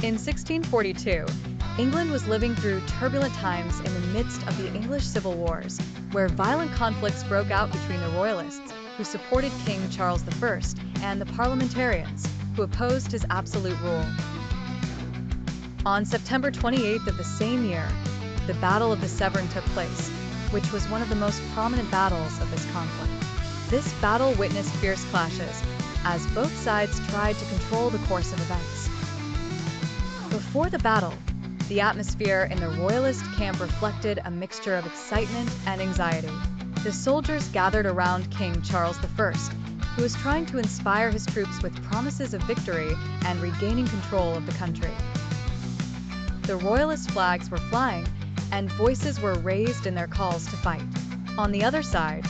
In 1642, England was living through turbulent times in the midst of the English Civil Wars, where violent conflicts broke out between the Royalists, who supported King Charles I, and the Parliamentarians, who opposed his absolute rule. On September 28th of the same year, the Battle of the Severn took place, which was one of the most prominent battles of this conflict. This battle witnessed fierce clashes, as both sides tried to control the course of events. Before the battle, the atmosphere in the Royalist camp reflected a mixture of excitement and anxiety. The soldiers gathered around King Charles I, who was trying to inspire his troops with promises of victory and regaining control of the country. The Royalist flags were flying, and voices were raised in their calls to fight. On the other side,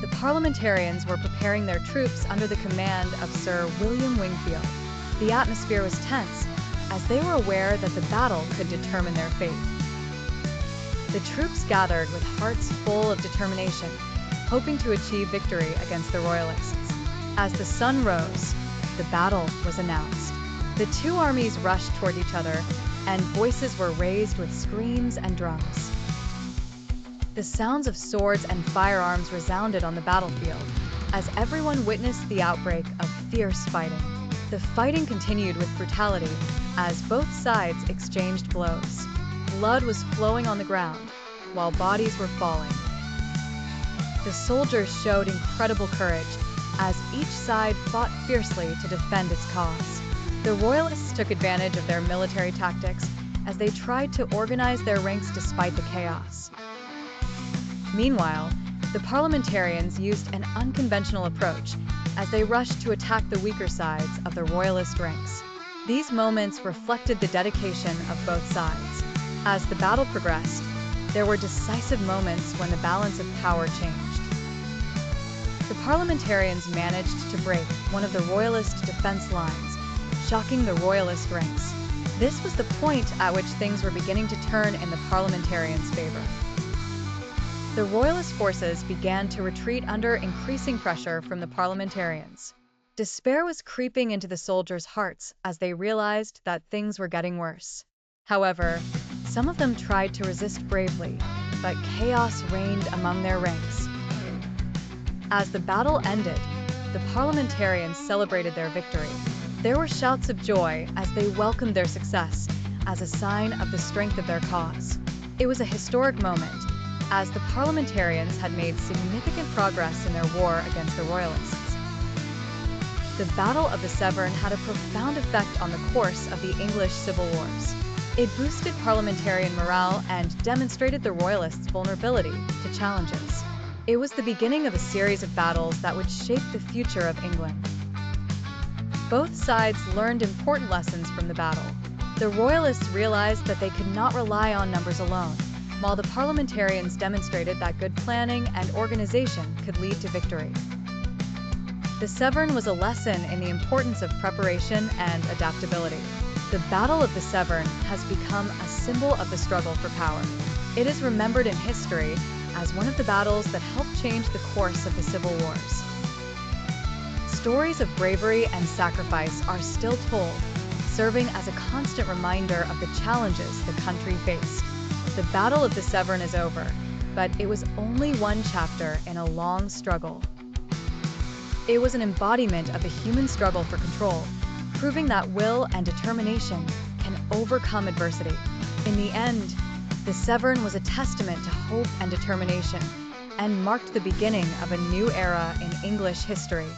the Parliamentarians were preparing their troops under the command of Sir William Wingfield. The atmosphere was tense, as they were aware that the battle could determine their fate. The troops gathered with hearts full of determination, hoping to achieve victory against the Royalists. As the sun rose, the battle was announced. The two armies rushed toward each other, and voices were raised with screams and drums. The sounds of swords and firearms resounded on the battlefield, as everyone witnessed the outbreak of fierce fighting. The fighting continued with brutality, as both sides exchanged blows. Blood was flowing on the ground, while bodies were falling. The soldiers showed incredible courage, as each side fought fiercely to defend its cause. The Royalists took advantage of their military tactics, as they tried to organize their ranks despite the chaos. Meanwhile, the Parliamentarians used an unconventional approach, as they rushed to attack the weaker sides of the Royalist ranks. These moments reflected the dedication of both sides. As the battle progressed, there were decisive moments when the balance of power changed. The Parliamentarians managed to break one of the Royalist defense lines, shocking the Royalist ranks. This was the point at which things were beginning to turn in the Parliamentarians' favor. The Royalist forces began to retreat under increasing pressure from the Parliamentarians. Despair was creeping into the soldiers' hearts as they realized that things were getting worse. However, some of them tried to resist bravely, but chaos reigned among their ranks. As the battle ended, the Parliamentarians celebrated their victory. There were shouts of joy as they welcomed their success as a sign of the strength of their cause. It was a historic moment, as the Parliamentarians had made significant progress in their war against the Royalists. The Battle of the Severn had a profound effect on the course of the English Civil Wars. It boosted parliamentarian morale and demonstrated the Royalists' vulnerability to challenges. It was the beginning of a series of battles that would shape the future of England. Both sides learned important lessons from the battle. The Royalists realized that they could not rely on numbers alone, while the Parliamentarians demonstrated that good planning and organization could lead to victory. The Severn was a lesson in the importance of preparation and adaptability. The Battle of the Severn has become a symbol of the struggle for power. It is remembered in history as one of the battles that helped change the course of the Civil Wars. Stories of bravery and sacrifice are still told, serving as a constant reminder of the challenges the country faced. The Battle of the Severn is over, but it was only one chapter in a long struggle. It was an embodiment of the human struggle for control, proving that will and determination can overcome adversity. In the end, the Severn was a testament to hope and determination, and marked the beginning of a new era in English history.